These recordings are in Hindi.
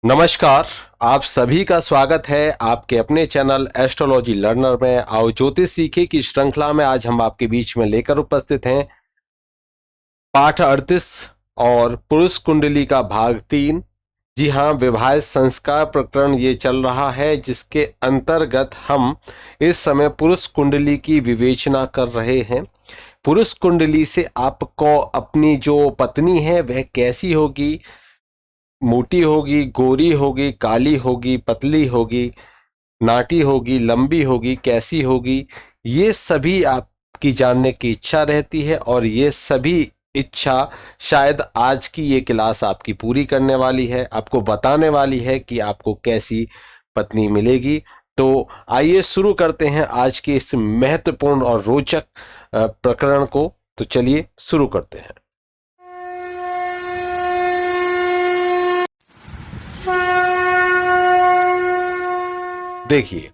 नमस्कार। आप सभी का स्वागत है आपके अपने चैनल एस्ट्रोलॉजी लर्नर में। आओ ज्योतिष सीखे की श्रृंखला में आज हम आपके बीच में लेकर उपस्थित हैं पाठ 38 और पुरुष कुंडली का भाग 3। जी हाँ, विवाह संस्कार प्रकरण ये चल रहा है, जिसके अंतर्गत हम इस समय पुरुष कुंडली की विवेचना कर रहे हैं। पुरुष कुंडली से आपको अपनी जो पत्नी है वह कैसी होगी, मोटी होगी, गोरी होगी, काली होगी, पतली होगी, नाटी होगी, लंबी होगी, कैसी होगी, ये सभी आपकी जानने की इच्छा रहती है। और ये सभी इच्छा शायद आज की ये क्लास आपकी पूरी करने वाली है, आपको बताने वाली है कि आपको कैसी पत्नी मिलेगी। तो आइए शुरू करते हैं आज के इस महत्वपूर्ण और रोचक प्रकरण को। तो चलिए शुरू करते हैं। देखिए,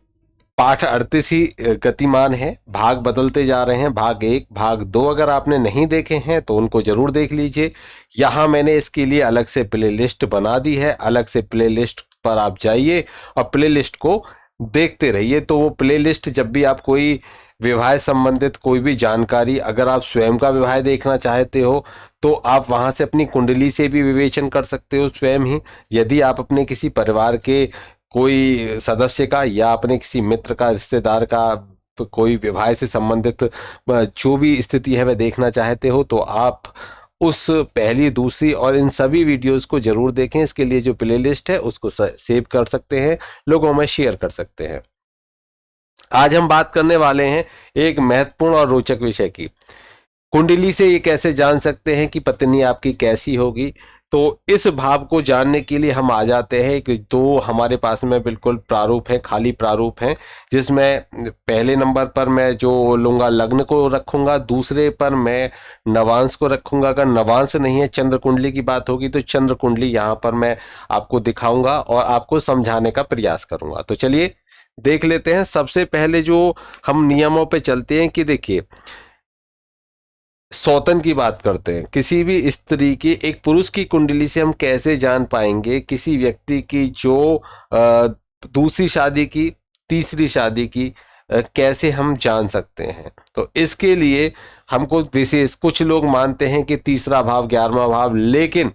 पाठ 38 ही गतिमान है, भाग बदलते जा रहे हैं। भाग 1, भाग 2 अगर आपने नहीं देखे हैं तो उनको जरूर देख लीजिए। यहाँ मैंने इसके लिए अलग से प्लेलिस्ट बना दी है, अलग से प्लेलिस्ट पर आप जाइए और प्लेलिस्ट को देखते रहिए। तो वो प्लेलिस्ट जब भी आप कोई विवाह संबंधित कोई भी जानकारी, अगर आप स्वयं का विवाह देखना चाहते हो तो आप वहां से अपनी कुंडली से भी विवेचन कर सकते हो स्वयं ही। यदि आप अपने किसी परिवार के कोई सदस्य का या अपने किसी मित्र का, रिश्तेदार का कोई विवाह से संबंधित जो भी स्थिति है वह देखना चाहते हो तो आप उस पहली, दूसरी और इन सभी वीडियोस को जरूर देखें। इसके लिए जो प्लेलिस्ट है उसको सेव कर सकते हैं, लोगों में शेयर कर सकते हैं। आज हम बात करने वाले हैं एक महत्वपूर्ण और रोचक विषय की। कुंडली से ये कैसे जान सकते हैं कि पत्नी आपकी कैसी होगी। तो इस भाव को जानने के लिए हम आ जाते हैं कि दो हमारे पास में बिल्कुल प्रारूप है, खाली प्रारूप है, जिसमें पहले नंबर पर मैं जो लूंगा लग्न को रखूंगा, दूसरे पर मैं नवांश को रखूंगा। अगर नवांश नहीं है, चंद्र कुंडली की बात होगी तो चंद्र कुंडली यहाँ पर मैं आपको दिखाऊंगा और आपको समझाने का प्रयास करूंगा। तो चलिए देख लेते हैं। सबसे पहले जो हम नियमों पे चलते हैं कि देखिए, सौतन की बात करते हैं। किसी भी स्त्री की, एक पुरुष की कुंडली से हम कैसे जान पाएंगे किसी व्यक्ति की जो दूसरी शादी की, तीसरी शादी की, कैसे हम जान सकते हैं। तो इसके लिए हमको विशेष, कुछ लोग मानते हैं कि तीसरा भाव, 11वां भाव, लेकिन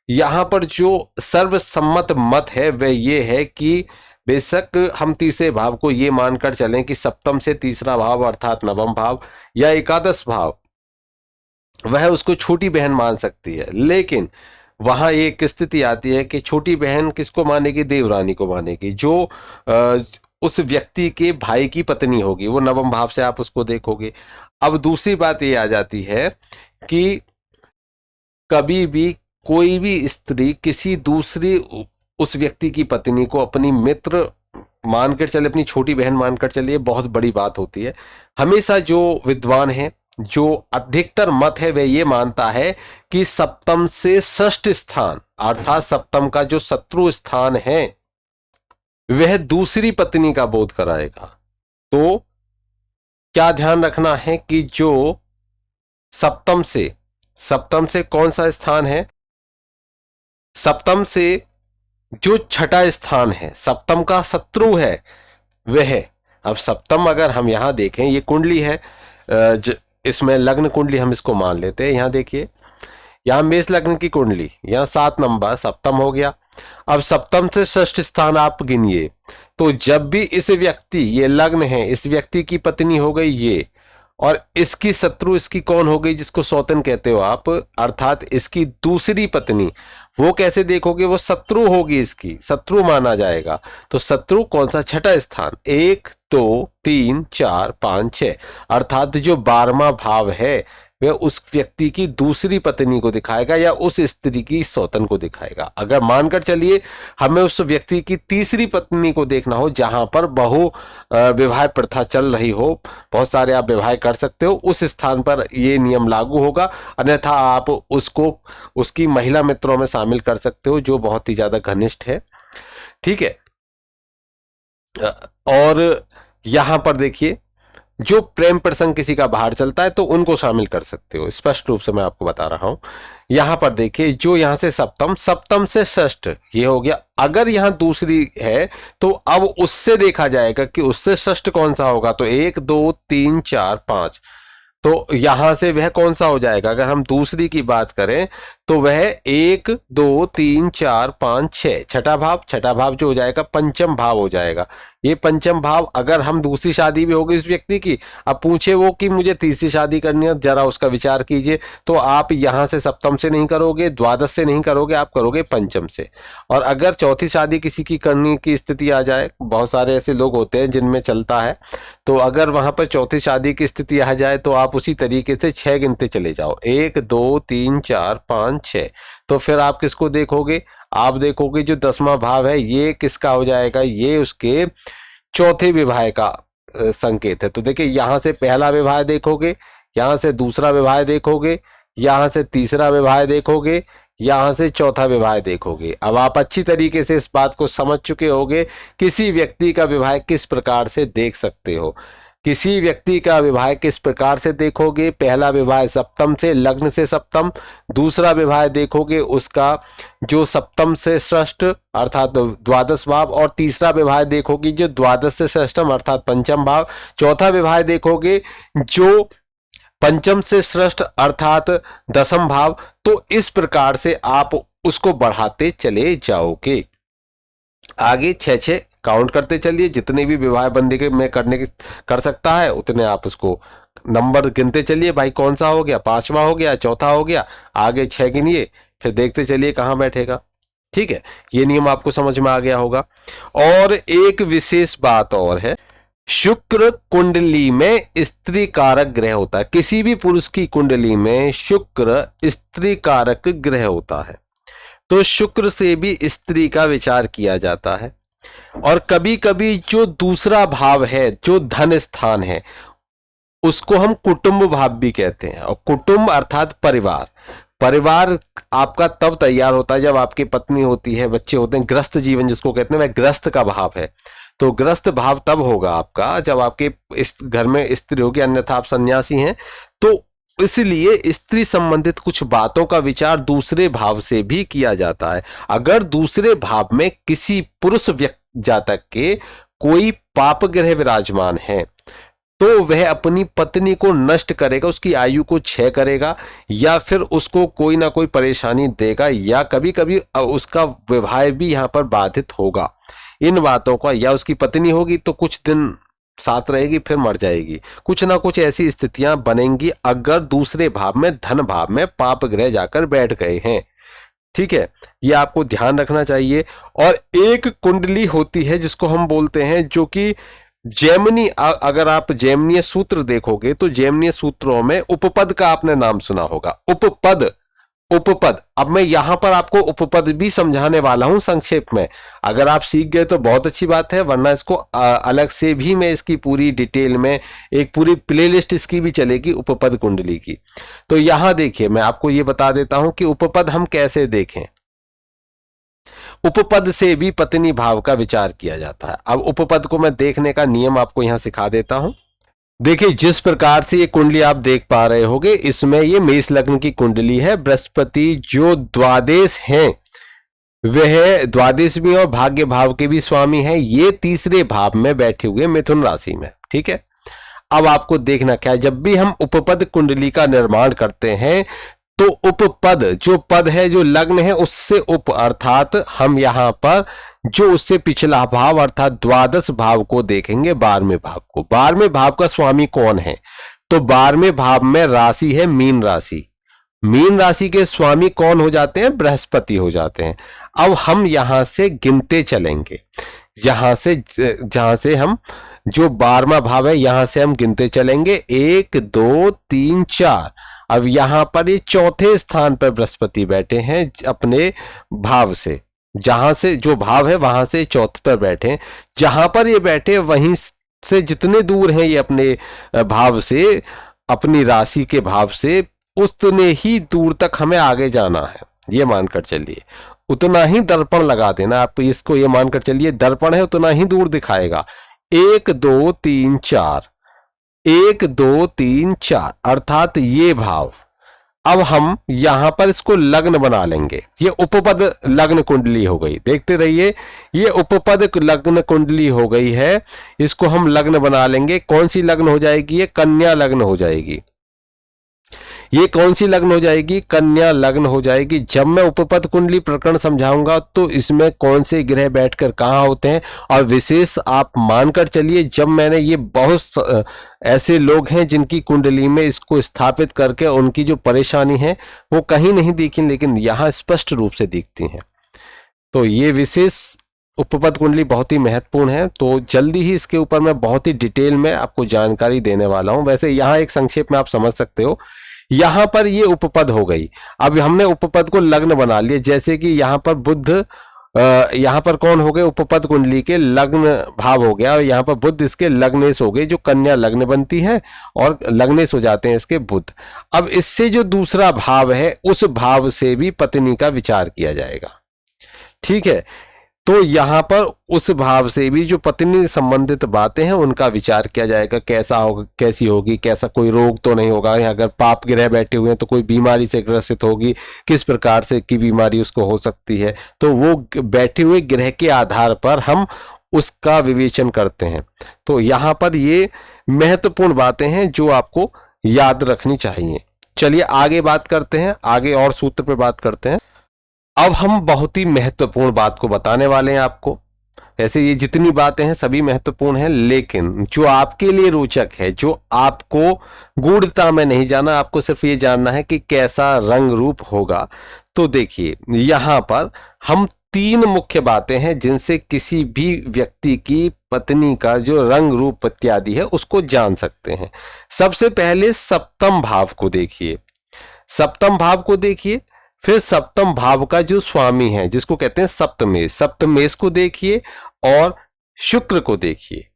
यहाँ पर जो सर्वसम्मत मत है वह ये है कि बेशक हम तीसरे भाव को ये मानकर चलें कि सप्तम से तीसरा भाव अर्थात नवम भाव या एकादश भाव, वह उसको छोटी बहन मान सकती है। लेकिन वहां एक स्थिति आती है कि छोटी बहन किसको मानेगी? देवरानी को मानेगी, जो उस व्यक्ति के भाई की पत्नी होगी। वो नवम भाव से आप उसको देखोगे। अब दूसरी बात ये आ जाती है कि कभी भी कोई भी स्त्री किसी दूसरी उस व्यक्ति की पत्नी को अपनी मित्र मानकर चले, अपनी छोटी बहन मानकर चले, ये बहुत बड़ी बात होती है। हमेशा जो विद्वान है, जो अधिकतर मत है, वह ये मानता है कि सप्तम से षष्ठ स्थान अर्थात सप्तम का जो शत्रु स्थान है वह दूसरी पत्नी का बोध कराएगा। तो क्या ध्यान रखना है कि जो सप्तम से कौन सा स्थान है? सप्तम से जो छठा स्थान है, सप्तम का शत्रु है वह। अब सप्तम अगर हम यहां देखें, ये कुंडली है, इसमें लग्न कुंडली हम इसको मान लेते हैं। यहां देखिए, यहां मेष लग्न की कुंडली, यहां 7 नंबर सप्तम हो गया। अब सप्तम से षष्ठ स्थान आप गिनिए, तो जब भी इस व्यक्ति, ये लग्न है, इस व्यक्ति की पत्नी हो गई ये, और इसकी शत्रु इसकी कौन हो गई, जिसको सौतन कहते हो आप, अर्थात इसकी दूसरी पत्नी, वो कैसे देखोगे? वो शत्रु होगी, इसकी शत्रु माना जाएगा। तो शत्रु कौन सा? छठा स्थान, 1 2 3 4 5 6, अर्थात जो 12वां भाव है वह उस व्यक्ति की दूसरी पत्नी को दिखाएगा या उस स्त्री की सौतन को दिखाएगा। अगर मानकर चलिए हमें उस व्यक्ति की तीसरी पत्नी को देखना हो, जहां पर बहु विवाह प्रथा चल रही हो, बहुत सारे आप विवाह कर सकते हो, उस स्थान पर ये नियम लागू होगा। अन्यथा आप उसको उसकी महिला मित्रों में शामिल कर सकते हो जो बहुत ही ज्यादा घनिष्ठ है। ठीक है। और यहां पर देखिए, जो प्रेम प्रसंग किसी का बाहर चलता है तो उनको शामिल कर सकते हो। स्पष्ट रूप से मैं आपको बता रहा हूं। यहां पर देखिए, जो यहां से सप्तम, सप्तम से षष्ठ, ये हो गया। अगर यहां दूसरी है तो अब उससे देखा जाएगा कि उससे षष्ठ कौन सा होगा। तो 1 2 3 4 5, तो यहां से वह कौन सा हो जाएगा। अगर हम दूसरी की बात करें तो वह 1 2 3 4 5 6, छठा भाव, छठा भाव जो हो जाएगा पंचम भाव हो जाएगा। ये पंचम भाव, अगर हम दूसरी शादी भी होगी इस व्यक्ति की, अब पूछे वो कि मुझे तीसरी शादी करनी है, जरा उसका विचार कीजिए, तो आप यहां से सप्तम से नहीं करोगे, द्वादश से नहीं करोगे, आप करोगे पंचम से। और अगर चौथी शादी किसी की करने की स्थिति आ जाए, बहुत सारे ऐसे लोग होते हैं जिनमें चलता है, तो अगर वहां पर चौथी शादी की स्थिति आ जाए तो आप उसी तरीके से 6 गिनते चले जाओ, 1 2 3 4 5 6। तो फिर आप किसको देखोगे, आप देखोगे जो 10वां भाव है, ये किसका हो जाएगा, ये उसके चौथे विवाह का संकेत है। तो देखिए, यहां से पहला विवाह देखोगे, यहां से दूसरा विवाह देखोगे, यहां से तीसरा विवाह देखोगे, यहां से चौथा विवाह देखोगे। अब आप अच्छी तरीके से इस बात को समझ चुके होंगे किसी व्यक्ति का विवाह किस प्रकार से देख सकते हो। किसी व्यक्ति का विवाह किस प्रकार से देखोगे, पहला विवाह सप्तम से, लग्न से सप्तम, दूसरा विवाह देखोगे उसका जो सप्तम से षष्ठ अर्थात द्वादश भाव, और तीसरा विवाह देखोगे जो द्वादश से षष्ठम अर्थात पंचम भाव, चौथा विवाह देखोगे जो पंचम से षष्ठ अर्थात दसम भाव। तो इस प्रकार से आप उसको बढ़ाते चले जाओगे। आगे 6 काउंट करते चलिए, जितने भी विवाह बंदी में कर सकता है उतने आप उसको नंबर गिनते चलिए। भाई कौन सा हो गया, 5वां हो गया, चौथा हो गया, आगे 6 गिनिए, फिर देखते चलिए कहां बैठेगा। ठीक है, ये नियम आपको समझ में आ गया होगा। और एक विशेष बात और है, शुक्र कुंडली में स्त्री कारक ग्रह होता है। किसी भी पुरुष की कुंडली में शुक्र स्त्री कारक ग्रह होता है, तो शुक्र से भी स्त्री का विचार किया जाता है। और कभी कभी जो दूसरा भाव है, जो धन स्थान है, उसको हम कुटुंब भाव भी कहते हैं। और कुटुंब अर्थात परिवार, परिवार आपका तब तैयार होता है जब आपकी पत्नी होती है, बच्चे होते हैं, ग्रस्त जीवन जिसको कहते हैं, वह ग्रस्त का भाव है। तो ग्रस्त भाव तब होगा आपका जब आपके इस घर में स्त्री होगी, अन्यथा आप सन्यासी हैं। तो इसलिए स्त्री संबंधित कुछ बातों का विचार दूसरे भाव से भी किया जाता है। अगर दूसरे भाव में किसी पुरुष जातक के कोई पाप ग्रह विराजमान है तो वह अपनी पत्नी को नष्ट करेगा, उसकी आयु को क्षय करेगा, या फिर उसको कोई ना कोई परेशानी देगा, या कभी कभी उसका विवाह भी यहां पर बाधित होगा। इन बातों का, या उसकी पत्नी होगी तो कुछ दिन साथ रहेगी फिर मर जाएगी, कुछ ना कुछ ऐसी स्थितियां बनेंगी अगर दूसरे भाव में, धन भाव में पाप ग्रह जाकर बैठ गए हैं। ठीक है, ये आपको ध्यान रखना चाहिए। और एक कुंडली होती है जिसको हम बोलते हैं, जो कि जैमिनी, अगर आप जैमिनीय सूत्र देखोगे तो जैमिनीय सूत्रों में उपपद का आपने नाम सुना होगा। उपपद, उपपद। अब मैं यहां पर आपको उपपद भी समझाने वाला हूं संक्षेप में। अगर आप सीख गए तो बहुत अच्छी बात है, वरना इसको अलग से भी मैं इसकी पूरी डिटेल में एक पूरी प्लेलिस्ट इसकी भी चलेगी उपपद कुंडली की। तो यहां देखिए, मैं आपको ये बता देता हूं कि उपपद हम कैसे देखें। उपपद से भी पत्नी भाव का विचार किया जाता है। अब उपपद को मैं देखने का नियम आपको यहां सिखा देता हूं। देखिए, जिस प्रकार से ये कुंडली आप देख पा रहे होंगे, इसमें ये मेष लग्न की कुंडली है। बृहस्पति जो द्वादश हैं, वह द्वादश भी और भाग्य भाव के भी स्वामी हैं। ये तीसरे भाव में बैठे हुए मिथुन राशि में। ठीक है, अब आपको देखना क्या है, जब भी हम उपपद कुंडली का निर्माण करते हैं तो उपपद जो पद है, जो लग्न है, उससे उप अर्थात हम यहां पर जो उससे पिछला भाव अर्थात द्वादश भाव को देखेंगे, 12वें भाव को। 12वें भाव का स्वामी कौन है, तो 12वें भाव में राशि है मीन राशि। मीन राशि के स्वामी कौन हो जाते हैं, बृहस्पति हो जाते हैं। अब हम यहां से गिनते चलेंगे, यहां से जहां से हम जो 12वां भाव है यहां से हम गिनते चलेंगे, 1 2 3 4। अब यहां पर ये चौथे स्थान पर बृहस्पति बैठे हैं अपने भाव से, जहां से जो भाव है वहां से चौथे पर बैठे। जहां पर ये बैठे वहीं से जितने दूर हैं ये अपने भाव से, अपनी राशि के भाव से, उतने ही दूर तक हमें आगे जाना है। ये मानकर चलिए, उतना ही दर्पण लगा देना आप, इसको ये मानकर चलिए दर्पण है उतना ही दूर दिखाएगा। 1 2 3 4, 1 2 3 4 अर्थात ये भाव। अब हम यहां पर इसको लग्न बना लेंगे। ये उपपद लग्न कुंडली हो गई, देखते रहिए, ये उपपद लग्न कुंडली हो गई है। इसको हम लग्न बना लेंगे। कौन सी लग्न हो जाएगी? ये कन्या लग्न हो जाएगी। ये कौन सी लग्न हो जाएगी? कन्या लग्न हो जाएगी। जब मैं उपपद कुंडली प्रकरण समझाऊंगा तो इसमें कौन से ग्रह बैठकर कहाँ होते हैं, और विशेष आप मानकर चलिए, जब मैंने ये बहुत ऐसे लोग हैं जिनकी कुंडली में इसको स्थापित करके उनकी जो परेशानी है वो कहीं नहीं दिखी, लेकिन यहाँ स्पष्ट रूप से दिखती हैं। तो ये विशेष उपपद कुंडली बहुत ही महत्वपूर्ण है। तो जल्दी ही इसके ऊपर मैं बहुत ही डिटेल में आपको जानकारी देने वाला हूं। वैसे यहाँ एक संक्षेप में आप समझ सकते हो। यहां पर ये उपपद हो गई। अब हमने उपपद को लग्न बना लिया, जैसे कि यहां पर बुध, यहां पर कौन हो गए? उपपद कुंडली के लग्न भाव हो गया, और यहां पर बुध इसके लग्नेश हो गए, जो कन्या लग्न बनती है और लग्नेश हो जाते हैं इसके बुध। अब इससे जो दूसरा भाव है उस भाव से भी पत्नी का विचार किया जाएगा। ठीक है, तो यहां पर उस भाव से भी जो पत्नी संबंधित बातें हैं उनका विचार किया जाएगा। कैसा होगा, कैसी होगी, कैसा कोई रोग तो नहीं होगा, अगर पाप ग्रह बैठे हुए हैं तो कोई बीमारी से ग्रसित होगी, किस प्रकार से की बीमारी उसको हो सकती है। तो वो बैठे हुए ग्रह के आधार पर हम उसका विवेचन करते हैं। तो यहां पर ये महत्वपूर्ण बातें हैं जो आपको याद रखनी चाहिए। चलिए आगे बात करते हैं, आगे और सूत्र पे बात करते हैं। अब हम बहुत ही महत्वपूर्ण बात को बताने वाले हैं आपको। ऐसे ये जितनी बातें हैं सभी महत्वपूर्ण हैं, लेकिन जो आपके लिए रोचक है, जो आपको गूढ़ता में नहीं जाना, आपको सिर्फ ये जानना है कि कैसा रंग रूप होगा। तो देखिए यहां पर हम 3 मुख्य बातें हैं जिनसे किसी भी व्यक्ति की पत्नी का जो रंग रूप इत्यादि है उसको जान सकते हैं। सबसे पहले सप्तम भाव को देखिए, सप्तम भाव को देखिए। फिर सप्तम भाव का जो स्वामी है जिसको कहते हैं सप्तमेश, सप्तमेश को देखिए और शुक्र को देखिए।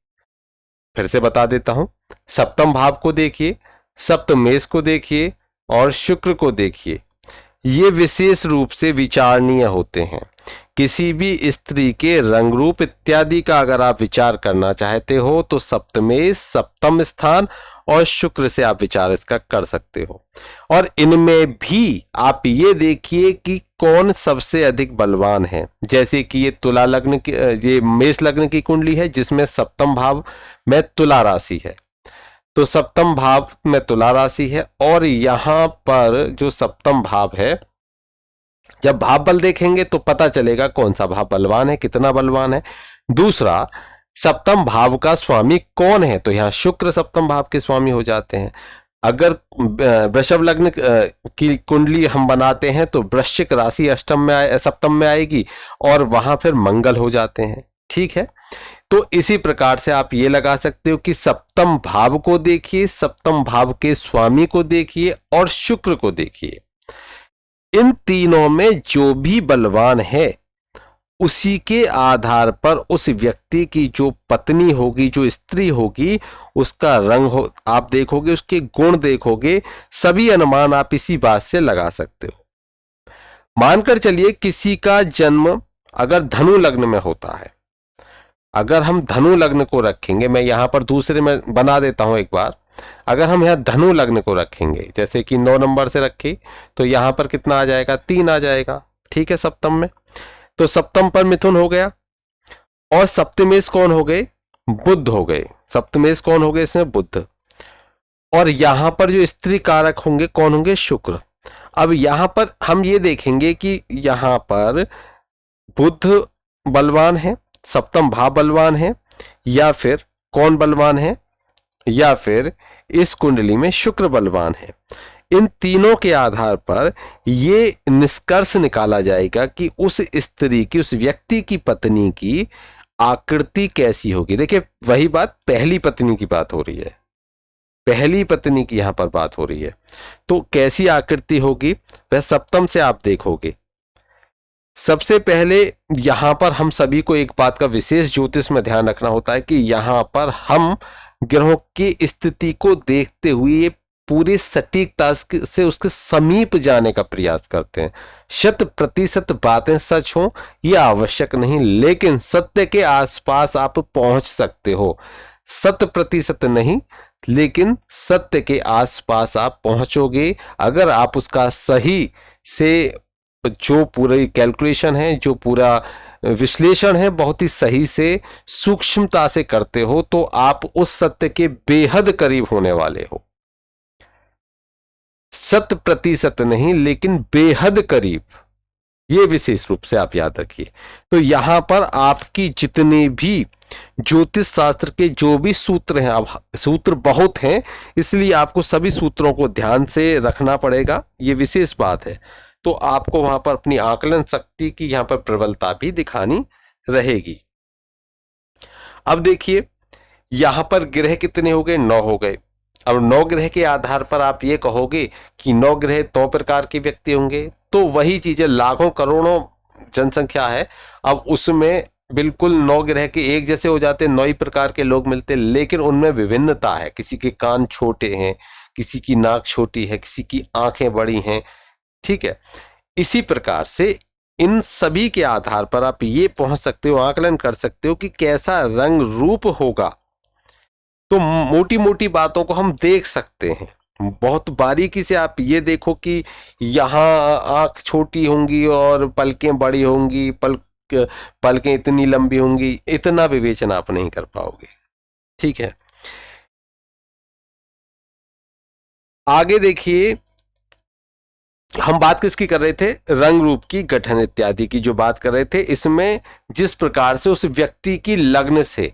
फिर से बता देता हूं, सप्तम भाव को देखिए, सप्तमेश को देखिए और शुक्र को देखिए। ये विशेष रूप से विचारणीय होते हैं। किसी भी स्त्री के रंग रूप इत्यादि का अगर आप विचार करना चाहते हो तो सप्तमेश, सप्तम स्थान और शुक्र से आप विचार इसका कर सकते हो। और इनमें भी आप ये देखिए कि कौन सबसे अधिक बलवान है। जैसे कि ये तुला लग्न की, ये मेष लग्न की कुंडली है जिसमें सप्तम भाव में तुला राशि है। तो सप्तम भाव में तुला राशि है, और यहां पर जो सप्तम भाव है, जब भाव बल देखेंगे तो पता चलेगा कौन सा भाव बलवान है, कितना बलवान है। दूसरा, सप्तम भाव का स्वामी कौन है? तो यहां शुक्र सप्तम भाव के स्वामी हो जाते हैं। अगर वृषभ लग्न की कुंडली हम बनाते हैं तो वृश्चिक राशि अष्टम में सप्तम में आएगी, और वहां फिर मंगल हो जाते हैं। ठीक है, तो इसी प्रकार से आप ये लगा सकते हो कि सप्तम भाव को देखिए, सप्तम भाव के स्वामी को देखिए और शुक्र को देखिए। इन तीनों में जो भी बलवान है उसी के आधार पर उस व्यक्ति की जो पत्नी होगी, जो स्त्री होगी, उसका रंग हो आप देखोगे, उसके गुण देखोगे, सभी अनुमान आप इसी बात से लगा सकते हो। मानकर चलिए किसी का जन्म अगर धनु लग्न में होता है, अगर हम धनु लग्न को रखेंगे, मैं यहां पर दूसरे में बना देता हूं एक बार। अगर हम यहां धनु लग्न को रखेंगे, जैसे कि 9 नंबर से रखे, तो यहां पर कितना आ जाएगा? 3 आ जाएगा। ठीक है, सप्तम में। तो सप्तम पर मिथुन हो गया, और सप्तमेश कौन हो गए? बुध हो गए। सप्तमेश कौन हो गए इसमें? बुध। और यहां पर जो स्त्री कारक होंगे कौन होंगे? शुक्र। अब यहां पर हम ये देखेंगे कि यहां पर बुध बलवान है, सप्तम भाव बलवान है, या फिर कौन बलवान है, या फिर इस कुंडली में शुक्र बलवान है। इन तीनों के आधार पर ये निष्कर्ष निकाला जाएगा कि उस स्त्री की, उस व्यक्ति की पत्नी की आकृति कैसी होगी। देखिए वही बात, पहली पत्नी की बात हो रही है, पहली पत्नी की यहां पर बात हो रही है। तो कैसी आकृति होगी वह सप्तम से आप देखोगे। सबसे पहले यहां पर हम सभी को एक बात का विशेष ज्योतिष में ध्यान रखना होता है कि यहां पर हम ग्रहों की स्थिति को देखते हुए पूरी सटीकता से उसके समीप जाने का प्रयास करते हैं। 100% बातें सच हों यह आवश्यक नहीं, लेकिन सत्य के आसपास आप पहुंच सकते हो। 100% नहीं, लेकिन सत्य के आसपास आप पहुंचोगे अगर आप उसका सही से जो पूरी कैलकुलेशन है, जो पूरा विश्लेषण है, बहुत ही सही से सूक्ष्मता से करते हो तो आप उस सत्य के बेहद करीब होने वाले हो। 100% नहीं, लेकिन बेहद करीब, ये विशेष रूप से आप याद रखिए। तो यहां पर आपकी जितने भी ज्योतिष शास्त्र के जो भी सूत्र हैं, अब सूत्र बहुत हैं इसलिए आपको सभी सूत्रों को ध्यान से रखना पड़ेगा, ये विशेष बात है। तो आपको वहां पर अपनी आकलन शक्ति की यहां पर प्रबलता भी दिखानी रहेगी। अब देखिए यहां पर ग्रह कितने हो गए, 9 हो गए। अब 9 ग्रह के आधार पर आप ये कहोगे कि 9 ग्रह 9 प्रकार के व्यक्ति होंगे, तो वही चीजें लाखों करोड़ों जनसंख्या है, अब उसमें बिल्कुल 9 ग्रह के एक जैसे हो जाते, 9 ही प्रकार के लोग मिलते, लेकिन उनमें विभिन्नता है। किसी के कान छोटे हैं, किसी की नाक छोटी है, किसी की आंखें बड़ी हैं, ठीक है। इसी प्रकार से इन सभी के आधार पर आप ये पहुंच सकते हो, आकलन कर सकते हो कि कैसा रंग रूप होगा। तो मोटी मोटी बातों को हम देख सकते हैं, बहुत बारीकी से आप ये देखो कि यहाँ आंख छोटी होंगी और पलकें बड़ी होंगी, पलकें इतनी लंबी होंगी, इतना विवेचन आप नहीं कर पाओगे, ठीक है। आगे देखिए हम बात किसकी कर रहे थे, रंग रूप की, गठन इत्यादि की जो बात कर रहे थे। इसमें जिस प्रकार से उस व्यक्ति की लग्न से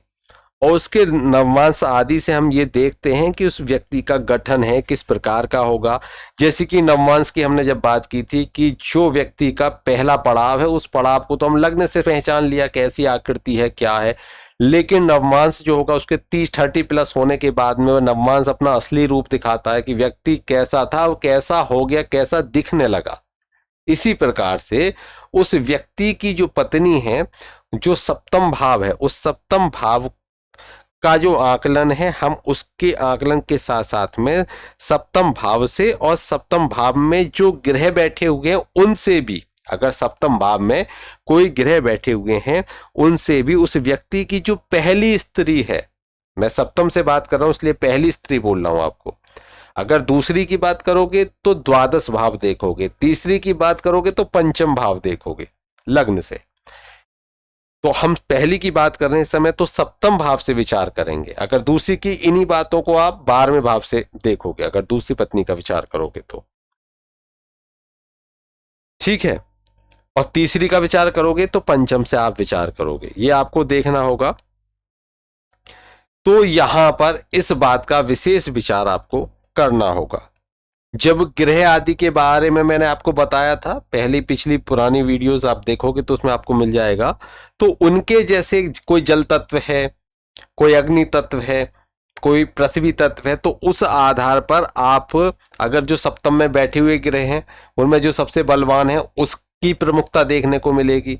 और उसके नवमांश आदि से हम ये देखते हैं कि उस व्यक्ति का गठन है किस प्रकार का होगा। जैसे कि नवमांश की हमने जब बात की थी कि जो व्यक्ति का पहला पड़ाव है उस पड़ाव को तो हम लग्न से पहचान लिया कैसी आकृति है क्या है, लेकिन नवमांश जो होगा उसके 30-30+ होने के बाद में वो नवमांश अपना असली रूप दिखाता है कि व्यक्ति कैसा था और कैसा हो गया, कैसा दिखने लगा। इसी प्रकार से उस व्यक्ति की जो पत्नी है, जो सप्तम भाव है, उस सप्तम भाव का जो आकलन है हम उसके आकलन के साथ साथ में सप्तम भाव से और सप्तम भाव में जो ग्रह बैठे हुए हैं उनसे भी, अगर सप्तम भाव में कोई ग्रह बैठे हुए हैं उनसे भी उस व्यक्ति की जो पहली स्त्री है, मैं सप्तम से बात कर रहा हूं इसलिए पहली स्त्री बोल रहा हूं आपको, अगर दूसरी की बात करोगे तो द्वादश भाव देखोगे, तीसरी की बात करोगे तो पंचम भाव देखोगे लग्न से। तो हम पहली की बात कर रहे हैं इस समय तो सप्तम भाव से विचार करेंगे, अगर दूसरी की इन्हीं बातों को आप 12वें भाव से देखोगे, अगर दूसरी पत्नी का विचार करोगे तो, ठीक है। और तीसरी का विचार करोगे तो पंचम से आप विचार करोगे, ये आपको देखना होगा। तो यहां पर इस बात का विशेष विचार आपको करना होगा। जब ग्रह आदि के बारे में मैंने आपको बताया था, पहली पिछली पुरानी वीडियोस आप देखोगे तो उसमें आपको मिल जाएगा, तो उनके जैसे कोई जल तत्व है, कोई अग्नि तत्व है, कोई पृथ्वी तत्व है, तो उस आधार पर आप अगर जो सप्तम में बैठे हुए ग्रह हैं उनमें जो सबसे बलवान है उसकी प्रमुखता देखने को मिलेगी।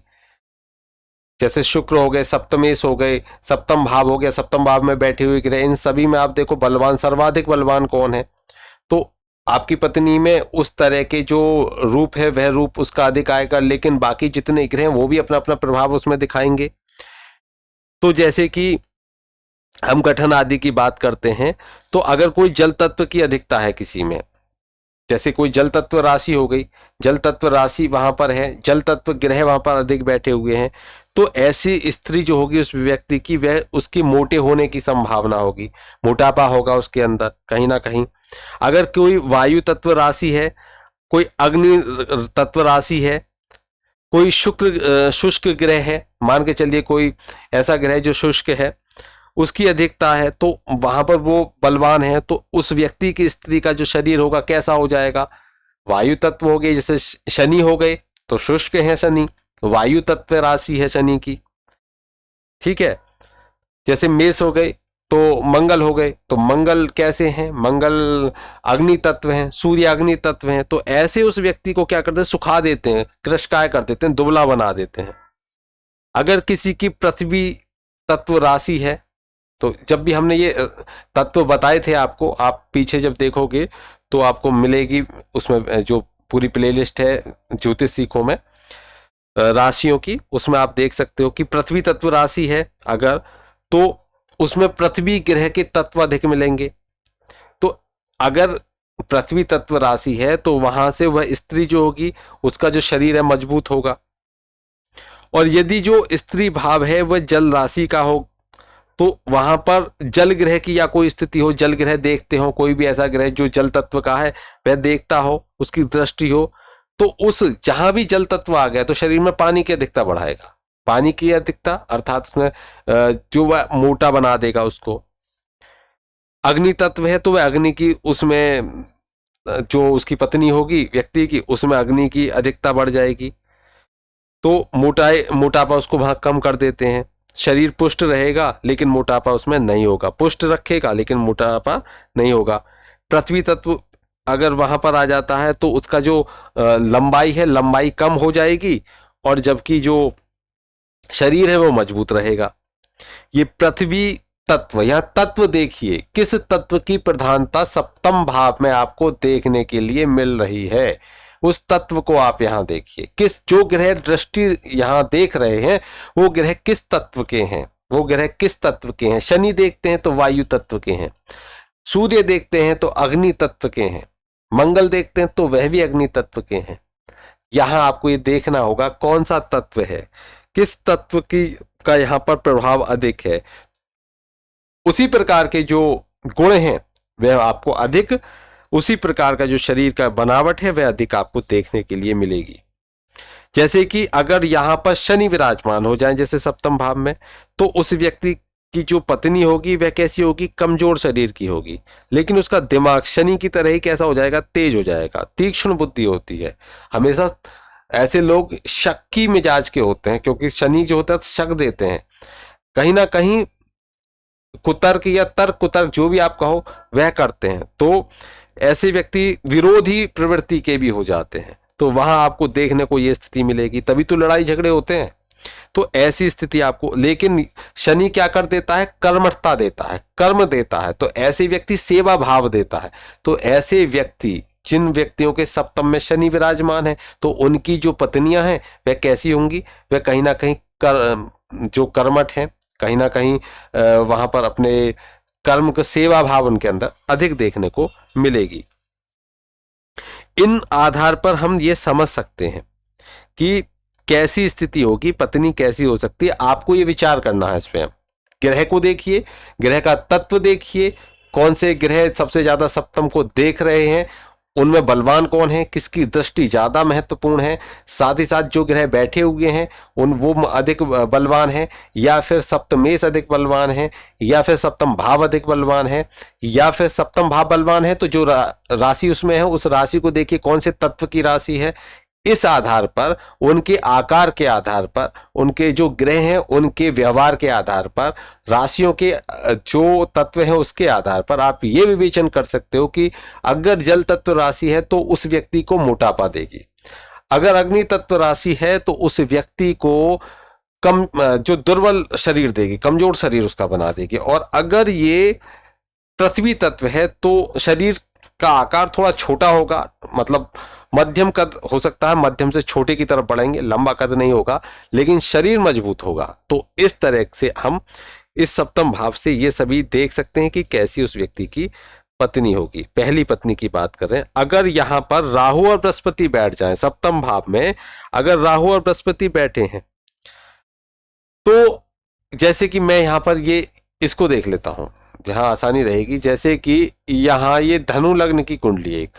जैसे शुक्र हो गए, सप्तमेश हो गए, सप्तम भाव हो गया, सप्तम भाव में बैठे हुए ग्रह, इन सभी में आप देखो बलवान, सर्वाधिक बलवान कौन है, तो आपकी पत्नी में उस तरह के जो रूप है वह रूप उसका अधिक आएगा, लेकिन बाकी जितने ग्रह हैं वो भी अपना अपना प्रभाव उसमें दिखाएंगे। तो जैसे कि हम गठन आदि की बात करते हैं तो अगर कोई जल तत्व की अधिकता है किसी में, जैसे कोई जल तत्व राशि हो गई, जल तत्व राशि वहां पर है, जल तत्व ग्रह वहां पर अधिक बैठे हुए हैं, तो ऐसी स्त्री जो होगी उस व्यक्ति की, वह उसकी मोटे होने की संभावना होगी, मोटापा होगा उसके अंदर कहीं ना कहीं। अगर कोई वायु तत्व राशि है, कोई अग्नि तत्व राशि है, कोई शुष्क ग्रह है, मान के चलिए कोई ऐसा ग्रह जो शुष्क है उसकी अधिकता है, तो वहां पर वो बलवान है, तो उस व्यक्ति की स्त्री का जो शरीर होगा कैसा हो जाएगा, वायु तत्व हो गए, जैसे शनि हो गए तो शुष्क है शनि, वायु तत्व राशि है शनि की, ठीक है। जैसे मेष हो गए तो मंगल हो गए, तो मंगल कैसे हैं, मंगल अग्नि तत्व हैं, सूर्य अग्नि तत्व हैं, तो ऐसे उस व्यक्ति को क्या करते हैं, सुखा देते हैं, कृशकाय कर देते हैं, दुबला बना देते हैं। अगर किसी की पृथ्वी तत्व राशि है, तो जब भी हमने ये तत्व बताए थे आपको, आप पीछे जब देखोगे तो आपको मिलेगी उसमें जो पूरी प्लेलिस्ट है ज्योतिष सीखों में राशियों की, उसमें आप देख सकते हो कि पृथ्वी तत्व राशि है अगर, तो उसमें पृथ्वी ग्रह के तत्व अधिक मिलेंगे, अगर पृथ्वी तत्व राशि है तो वहां से वह स्त्री जो होगी उसका जो शरीर है मजबूत होगा। और यदि जो स्त्री भाव है वह जल राशि का हो तो वहां पर जल ग्रह की या कोई स्थिति हो, जल ग्रह देखते हो, कोई भी ऐसा ग्रह जो जल तत्व का है वह देखता हो, उसकी दृष्टि हो, तो उस जहां भी जल तत्व आ गया तो शरीर में पानी की अधिकता बढ़ाएगा। पानी की अधिकता अर्थात उसमें जो वह मोटा बना देगा उसको। अग्नि तत्व है तो वह अग्नि की उसमें जो उसकी पत्नी होगी व्यक्ति की, उसमें अग्नि की अधिकता बढ़ जाएगी, तो मोटापा उसको वहां कम कर देते हैं। शरीर पुष्ट रहेगा लेकिन मोटापा उसमें नहीं होगा, पुष्ट रखेगा लेकिन मोटापा नहीं होगा। पृथ्वी तत्व अगर वहां पर आ जाता है तो उसका जो लंबाई है लंबाई कम हो जाएगी और जबकि जो शरीर है वो मजबूत रहेगा। ये पृथ्वी तत्व, यहाँ तत्व देखिए किस तत्व की प्रधानता सप्तम भाव में आपको देखने के लिए मिल रही है, उस तत्व को आप यहां देखिए। किस जो ग्रह दृष्टि यहां देख रहे हैं वो ग्रह किस तत्व के हैं, वो ग्रह किस तत्व के हैं। शनि देखते हैं तो वायु तत्व के हैं, सूर्य देखते हैं तो अग्नि तत्व के हैं, मंगल देखते हैं तो वह भी अग्नि तत्व के हैं। यहां आपको ये देखना होगा कौन सा तत्व है, किस तत्व की का यहां पर प्रभाव अधिक है। उसी प्रकार के जो गुण हैं वह आपको अधिक, उसी प्रकार का जो शरीर का बनावट है वह अधिक आपको देखने के लिए मिलेगी। जैसे कि अगर यहां पर शनि विराजमान हो जाए जैसे सप्तम भाव में, तो उस व्यक्ति की जो पत्नी होगी वह कैसी होगी, कमजोर शरीर की होगी, लेकिन उसका दिमाग शनि की तरह ही कैसा हो जाएगा, तेज हो जाएगा, तीक्ष्ण बुद्धि होती है। हमेशा ऐसे लोग शक्की मिजाज के होते हैं क्योंकि शनि जो होता है शक देते हैं, कहीं ना कहीं कुतर्क या तर्क कुतर्क जो भी आप कहो वह करते हैं, तो ऐसे व्यक्ति विरोधी प्रवृत्ति के भी हो जाते हैं। तो वहां आपको देखने को यह स्थिति मिलेगी, तभी तो लड़ाई झगड़े होते हैं। तो ऐसी स्थिति आपको, लेकिन शनि क्या कर देता है, कर्मठता देता है, कर्म देता है, तो ऐसे व्यक्ति सेवा भाव देता है। तो ऐसे व्यक्ति, जिन व्यक्तियों के सप्तम में शनि विराजमान है तो उनकी जो पत्नियां हैं वह कैसी होंगी, वह कहीं ना कहीं जो कर्मठ हैं, कहीं ना कहीं वहां पर अपने कर्म का सेवा भाव उनके अंदर अधिक देखने को मिलेगी। इन आधार पर हम ये समझ सकते हैं कि कैसी स्थिति होगी, पत्नी कैसी हो सकती है। आपको ये विचार करना है इस पे। ग्रह को देखिए, ग्रह का तत्व देखिए, कौन से ग्रह सबसे ज्यादा सप्तम को देख रहे हैं, उनमें बलवान कौन है, किसकी दृष्टि ज्यादा महत्वपूर्ण है, साथ ही साथ जो ग्रह बैठे हुए हैं उन वो अधिक बलवान है, या फिर सप्तमेश अधिक बलवान है, या फिर सप्तम भाव अधिक बलवान है, या फिर सप्तम भाव बलवान है तो जो राशि उसमें है उस राशि को देखिए कौन से तत्व की राशि है। इस आधार पर, उनके आकार के आधार पर, उनके जो ग्रह हैं उनके व्यवहार के आधार पर, राशियों के जो तत्व हैं उसके आधार पर आप ये विवेचन कर सकते हो कि अगर जल तत्व राशि है तो उस व्यक्ति को मोटापा देगी, अगर अग्नि तत्व राशि है तो उस व्यक्ति को कम जो दुर्बल शरीर देगी, कमजोर शरीर उसका बना देगी, और अगर ये पृथ्वी तत्व है तो शरीर का आकार थोड़ा छोटा होगा, मतलब मध्यम कद हो सकता है, मध्यम से छोटे की तरफ बढ़ेंगे, लंबा कद नहीं होगा, लेकिन शरीर मजबूत होगा। तो इस तरह से हम इस सप्तम भाव से ये सभी देख सकते हैं कि कैसी उस व्यक्ति की पत्नी होगी। पहली पत्नी की बात कर रहे हैं। अगर यहां पर राहु और बृहस्पति बैठ जाएं सप्तम भाव में, अगर राहु और बृहस्पति बैठे हैं तो जैसे कि मैं यहां पर ये इसको देख लेता हूं जहां आसानी रहेगी। जैसे कि यहां ये धनु लग्न की कुंडली एक,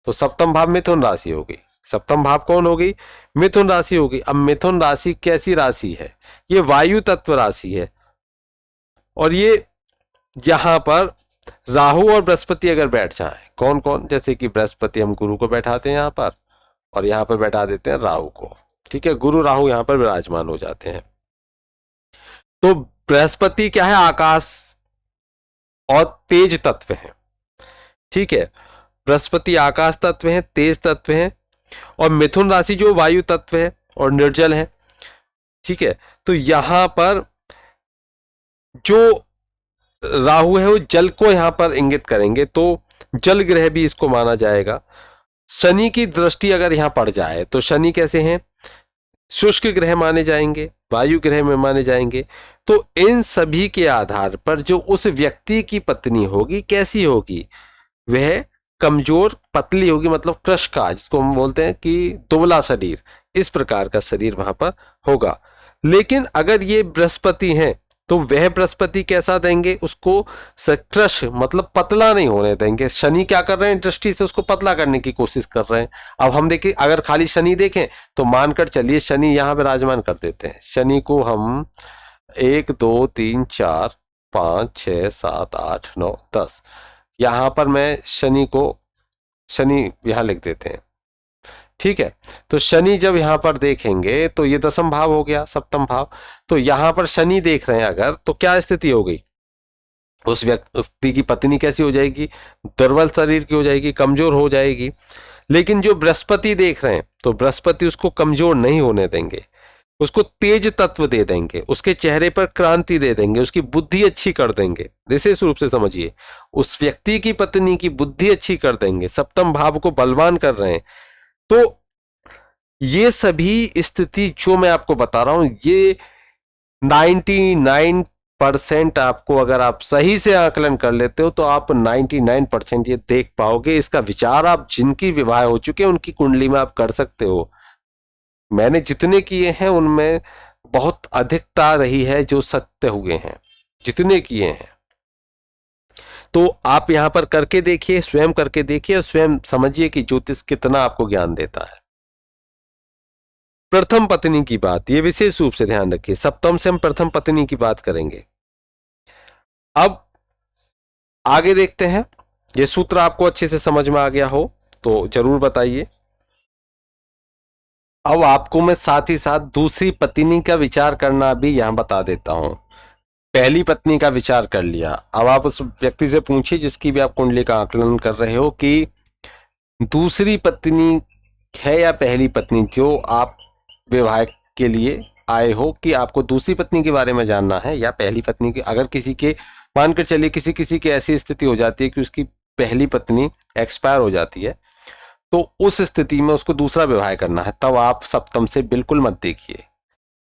तो सप्तम भाव मिथुन राशि हो गई। सप्तम भाव कौन हो गई, मिथुन राशि हो गई। अब मिथुन राशि कैसी राशि है, ये वायु तत्व राशि है, और ये यहां पर राहु और बृहस्पति अगर बैठ जाए, कौन कौन, जैसे कि बृहस्पति हम गुरु को बैठाते हैं यहां पर, और यहां पर बैठा देते हैं राहु को, ठीक है, गुरु राहु यहां पर विराजमान हो जाते हैं। तो बृहस्पति क्या है, आकाश और तेज तत्व है, ठीक है, बृहस्पति आकाश तत्व है, तेज तत्व है, और मिथुन राशि जो वायु तत्व है और निर्जल है, ठीक है। तो यहां पर जो राहु है वो जल को यहां पर इंगित करेंगे, तो जल ग्रह भी इसको माना जाएगा। शनि की दृष्टि अगर यहां पड़ जाए तो शनि कैसे हैं, शुष्क ग्रह माने जाएंगे, वायु ग्रह में माने जाएंगे। तो इन सभी के आधार पर जो उस व्यक्ति की पत्नी होगी कैसी होगी, वह कमजोर पतली होगी, मतलब क्रश का, जिसको हम बोलते हैं कि दुबला शरीर, इस प्रकार का शरीर वहां पर होगा। लेकिन अगर ये बृहस्पति हैं तो वह बृहस्पति कैसा देंगे, उसको क्रश मतलब पतला नहीं होने देंगे। शनि क्या कर रहे हैं, दृष्टि से उसको पतला करने की कोशिश कर रहे हैं। अब हम देखें, अगर खाली शनि देखें तो मानकर चलिए शनि यहां विराजमान कर देते हैं। शनि को हम 1 2 3 4 5 6 7 8 9 10, यहां पर मैं शनि को, शनि यहां लिख देते हैं, ठीक है। तो शनि जब यहां पर देखेंगे तो ये दसम भाव हो गया, सप्तम भाव। तो यहां पर शनि देख रहे हैं अगर, तो क्या स्थिति हो गई, उस व्यक्ति की पत्नी कैसी हो जाएगी, दुर्बल शरीर की हो जाएगी, कमजोर हो जाएगी। लेकिन जो बृहस्पति देख रहे हैं तो बृहस्पति उसको कमजोर नहीं होने देंगे, उसको तेज तत्व दे देंगे, उसके चेहरे पर क्रांति दे देंगे, उसकी बुद्धि अच्छी कर देंगे। विशेष रूप से समझिए, उस व्यक्ति की पत्नी की बुद्धि अच्छी कर देंगे, सप्तम भाव को बलवान कर रहे हैं। तो ये सभी स्थिति जो मैं आपको बता रहा हूं, ये 99% आपको, अगर आप सही से आकलन कर लेते हो तो आप 99% ये देख पाओगे। इसका विचार आप जिनकी विवाह हो चुके हैं उनकी कुंडली में आप कर सकते हो। मैंने जितने किए हैं उनमें बहुत अधिकता रही है जो सत्य हुए हैं, जितने किए हैं। तो आप यहां पर करके देखिए, स्वयं करके देखिए और स्वयं समझिए कि ज्योतिष कितना आपको ज्ञान देता है। प्रथम पत्नी की बात, ये विशेष रूप से ध्यान रखिए, सप्तम से हम प्रथम पत्नी की बात करेंगे। अब आगे देखते हैं, ये सूत्र आपको अच्छे से समझ में आ गया हो तो जरूर बताइए। अब आपको मैं साथ ही साथ दूसरी पत्नी का विचार करना भी यहां बता देता हूं। पहली पत्नी का विचार कर लिया, अब आप उस व्यक्ति से पूछिए जिसकी भी आप कुंडली का आकलन कर रहे हो कि दूसरी पत्नी है या पहली पत्नी, जो आप विवाह के लिए आए हो, कि आपको दूसरी पत्नी के बारे में जानना है या पहली पत्नी के। अगर किसी के, मानकर चलिए किसी किसी की ऐसी स्थिति हो जाती है कि उसकी पहली पत्नी एक्सपायर हो जाती है, तो उस स्थिति में उसको दूसरा विवाह करना है, तब आप सप्तम से बिल्कुल मत देखिए,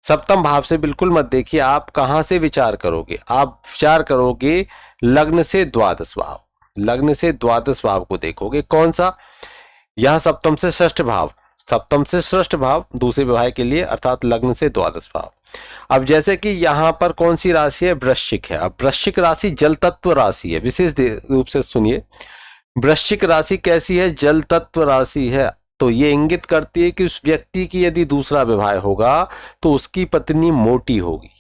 सप्तम भाव से बिल्कुल मत देखिए। आप कहां से विचार करोगे, आप विचार करोगे लग्न से द्वादश भाव, लग्न से द्वादश भाव को देखोगे। कौन सा, यहां सप्तम से षष्ठ भाव, सप्तम से षष्ठ भाव दूसरे विवाह के लिए, अर्थात लग्न से द्वादश भाव। अब जैसे कि यहां पर कौन सी राशि है, वृश्चिक है। अब वृश्चिक राशि जल तत्व राशि है, विशेष रूप से सुनिए, वृश्चिक राशि कैसी है, जल तत्व राशि है। तो ये इंगित करती है कि उस व्यक्ति की यदि दूसरा विवाह होगा तो उसकी पत्नी मोटी होगी।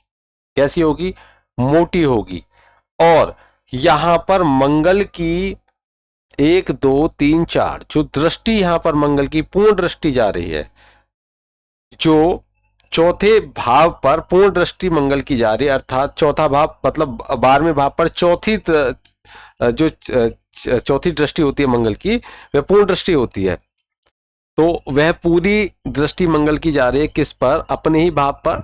कैसी होगी, मोटी होगी। और यहां पर मंगल की 1 2 3 4 जो दृष्टि यहां पर मंगल की पूर्ण दृष्टि जा रही है, जो चौथे भाव पर पूर्ण दृष्टि मंगल की जा रही है, अर्थात चौथा भाव मतलब 12वें भाव पर जो चौथी दृष्टि होती है मंगल की, वह पूर्ण दृष्टि होती है। तो वह पूरी दृष्टि मंगल की जा रही है किस पर, अपने ही भाव पर।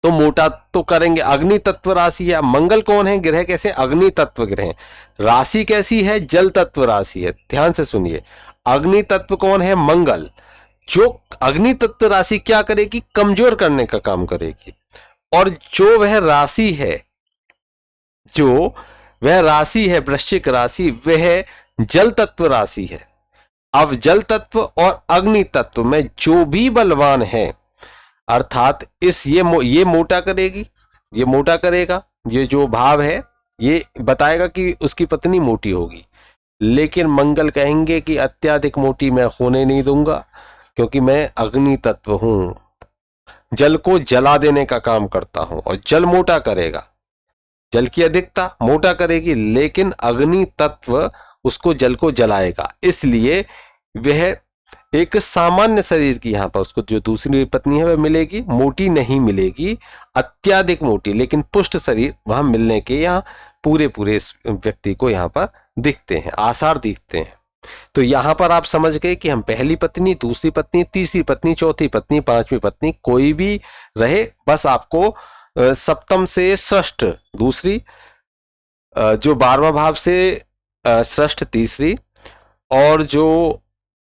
तो मोटा तो करेंगे, अग्नि तत्व राशि है। मंगल कौन है, ग्रह कैसे, अग्नि तत्व ग्रह। राशि कैसी है, जल तत्व राशि है। ध्यान से सुनिए, अग्नि तत्व कौन है, मंगल। जो अग्नि तत्व राशि क्या करेगी, कमजोर करने का काम करेगी। और जो वह राशि है, जो वह राशि है वृश्चिक राशि, वह जल तत्व राशि है। अब जल तत्व और अग्नि तत्व में जो भी बलवान है, अर्थात ये मोटा करेगी, ये मोटा करेगा, ये जो भाव है ये बताएगा कि उसकी पत्नी मोटी होगी। लेकिन मंगल कहेंगे कि अत्याधिक मोटी मैं होने नहीं दूंगा, क्योंकि मैं अग्नि तत्व हूं, जल को जला देने का काम करता हूं। और जल मोटा करेगा, जल की अधिकता मोटा करेगी, लेकिन अग्नि तत्व उसको, जल को जलाएगा। इसलिए वह एक सामान्य शरीर की, यहां पर उसको जो दूसरी पत्नी है वह मिलेगी, मोटी नहीं मिलेगी, अत्याधिक मोटी, लेकिन पुष्ट शरीर वहां मिलने के यहाँ पूरे व्यक्ति को यहां पर दिखते हैं, आसार दिखते हैं। तो यहां पर आप समझ गए कि हम पहली पत्नी, दूसरी पत्नी, तीसरी पत्नी, चौथी पत्नी, पांचवी पत्नी कोई भी रहे, बस आपको सप्तम से षष्ठ दूसरी, जो 12वां भाव से षष्ठ तीसरी, और जो,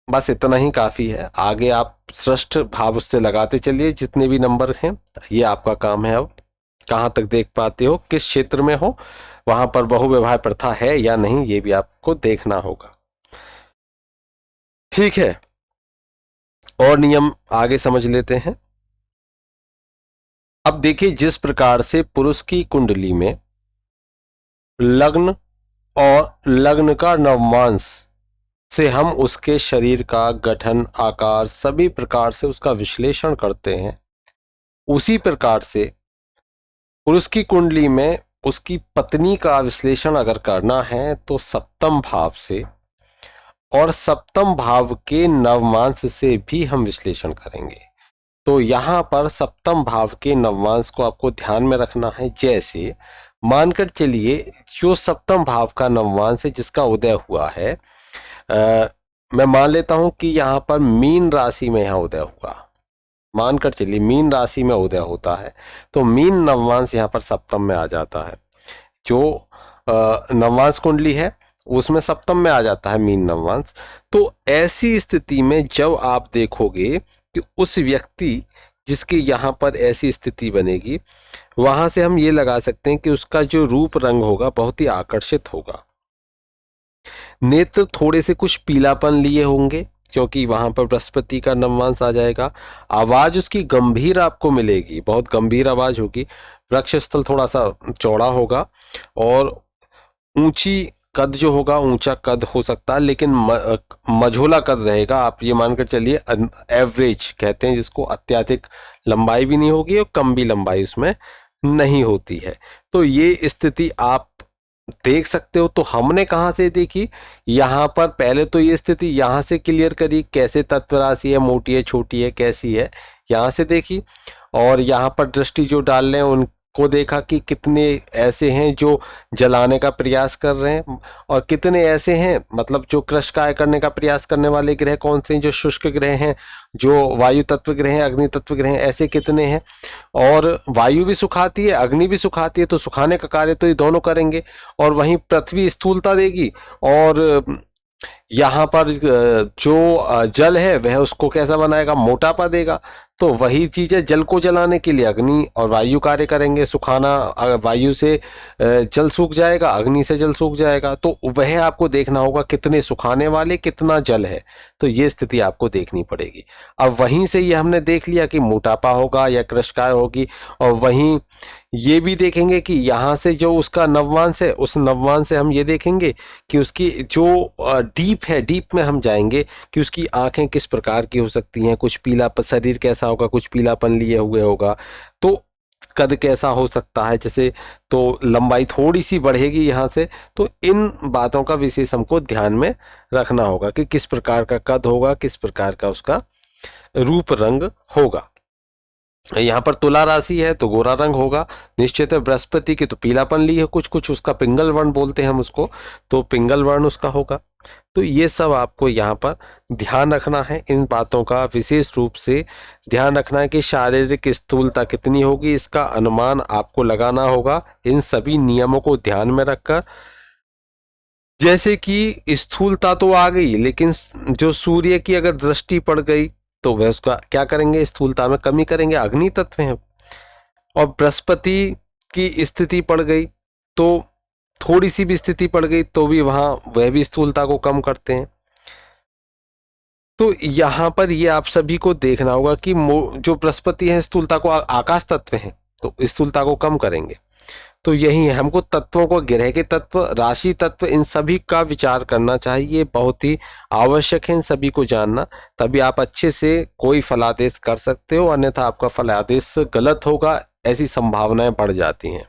बस इतना ही काफी है। आगे आप षष्ठ भाव से लगाते चलिए जितने भी नंबर हैं, ये आपका काम है अब। कहाँ तक देख पाते हो, किस क्षेत्र में हो, वहां पर बहुविवाह प्रथा है या नहीं, ये भी आपको देखना होगा। ठीक है, और नियम आगे समझ लेते हैं। अब देखिए, जिस प्रकार से पुरुष की कुंडली में लग्न और लग्न का नवमांश से हम उसके शरीर का गठन, आकार, सभी प्रकार से उसका विश्लेषण करते हैं, उसी प्रकार से पुरुष की कुंडली में उसकी पत्नी का विश्लेषण अगर करना है तो सप्तम भाव से और सप्तम भाव के नवमांश से भी हम विश्लेषण करेंगे। तो यहां पर सप्तम भाव के नवमांश को आपको ध्यान में रखना है। जैसे मानकर चलिए, जो सप्तम भाव का नवमांश है जिसका उदय हुआ है, मैं मान लेता हूं कि यहां पर मीन राशि में यहां उदय हुआ, मानकर चलिए मीन राशि में उदय होता है, तो मीन नवमांश यहां पर सप्तम में आ जाता है। जो नवमांश कुंडली है उसमें सप्तम में आ जाता है मीन नवमांश। तो ऐसी स्थिति में जब आप देखोगे कि उस व्यक्ति जिसकी यहाँ पर ऐसी स्थिति बनेगी, वहां से हम ये लगा सकते हैं कि उसका जो रूप रंग होगा बहुत ही आकर्षित होगा। नेत्र थोड़े से कुछ पीलापन लिए होंगे क्योंकि वहां पर बृहस्पति का नवमांश आ जाएगा। आवाज उसकी गंभीर आपको मिलेगी, बहुत गंभीर आवाज होगी। वृक्ष स्थल थोड़ा सा चौड़ा होगा और ऊंची कद जो होगा, ऊंचा कद हो सकता है लेकिन मझोला कद रहेगा। आप ये मानकर चलिए एवरेज कहते हैं जिसको, अत्यधिक लंबाई भी नहीं होगी और कम भी लंबाई उसमें नहीं होती है। तो ये स्थिति आप देख सकते हो। तो हमने कहाँ से देखी, यहाँ पर पहले तो ये स्थिति यहाँ से क्लियर करी, कैसे तत्व राशि है, मोटी है, छोटी है, कैसी है, यहाँ से देखी। और यहाँ पर दृष्टि जो डाल रहे हैं उनको देखा कि कितने ऐसे हैं जो जलाने का प्रयास कर रहे हैं और कितने ऐसे हैं, मतलब जो कृशकाय करने का प्रयास करने वाले ग्रह कौन से हैं, जो शुष्क ग्रह हैं, जो वायु तत्व ग्रह हैं, अग्नि तत्व ग्रह हैं, ऐसे कितने हैं। और वायु भी सुखाती है, अग्नि भी सुखाती है, तो सुखाने का कार्य तो ये दोनों करेंगे। और वहीं पृथ्वी स्थूलता देगी और यहाँ पर जो जल है वह उसको कैसा बनाएगा, मोटापा देगा। तो वही चीज है, जल को जलाने के लिए अग्नि और वायु कार्य करेंगे, सुखाना, वायु से जल सूख जाएगा, अग्नि से जल सूख जाएगा। तो वह आपको देखना होगा कितने सुखाने वाले, कितना जल है, तो ये स्थिति आपको देखनी पड़ेगी। अब वहीं से ये हमने देख लिया कि मोटापा होगा या कृशकाय होगी, और वहीं ये भी देखेंगे कि यहाँ से जो उसका नवमांश है, उस नवमांश से हम ये देखेंगे कि उसकी जो डीप है, डीप में हम जाएंगे कि उसकी आंखें किस प्रकार की हो सकती हैं, कुछ पीला, शरीर कैसा होगा, कुछ पीलापन लिए हुए होगा, तो कद कैसा हो सकता है, जैसे तो लंबाई थोड़ी सी बढ़ेगी यहाँ से। तो इन बातों का विशेष हमको ध्यान में रखना होगा कि किस प्रकार का कद होगा, किस प्रकार का उसका रूप रंग होगा। यहाँ पर तुला राशि है तो गोरा रंग होगा निश्चित है। बृहस्पति की तो पीलापन ली है, कुछ कुछ उसका पिंगल वर्ण बोलते हैं हम उसको, तो पिंगल वर्ण उसका होगा। तो ये सब आपको यहाँ पर ध्यान रखना है, इन बातों का विशेष रूप से ध्यान रखना है कि शारीरिक स्थूलता कितनी होगी, इसका अनुमान आपको लगाना होगा इन सभी नियमों को ध्यान में रखकर। जैसे कि स्थूलता तो आ गई, लेकिन जो सूर्य की अगर दृष्टि पड़ गई तो वह उसका क्या करेंगे, स्थूलता में कमी करेंगे, अग्नि तत्व है। और बृहस्पति की स्थिति पड़ गई तो थोड़ी सी भी स्थिति पड़ गई तो भी वहां वह भी स्थूलता को कम करते हैं। तो यहां पर ये आप सभी को देखना होगा कि जो बृहस्पति है स्थूलता को, आकाश तत्व है तो स्थूलता को कम करेंगे। तो यही है, हमको तत्वों को, ग्रह के तत्व, राशि तत्व, इन सभी का विचार करना चाहिए, बहुत ही आवश्यक है इन सभी को जानना। तभी आप अच्छे से कोई फलादेश कर सकते हो, अन्यथा आपका फलादेश गलत होगा, ऐसी संभावनाएं बढ़ जाती हैं।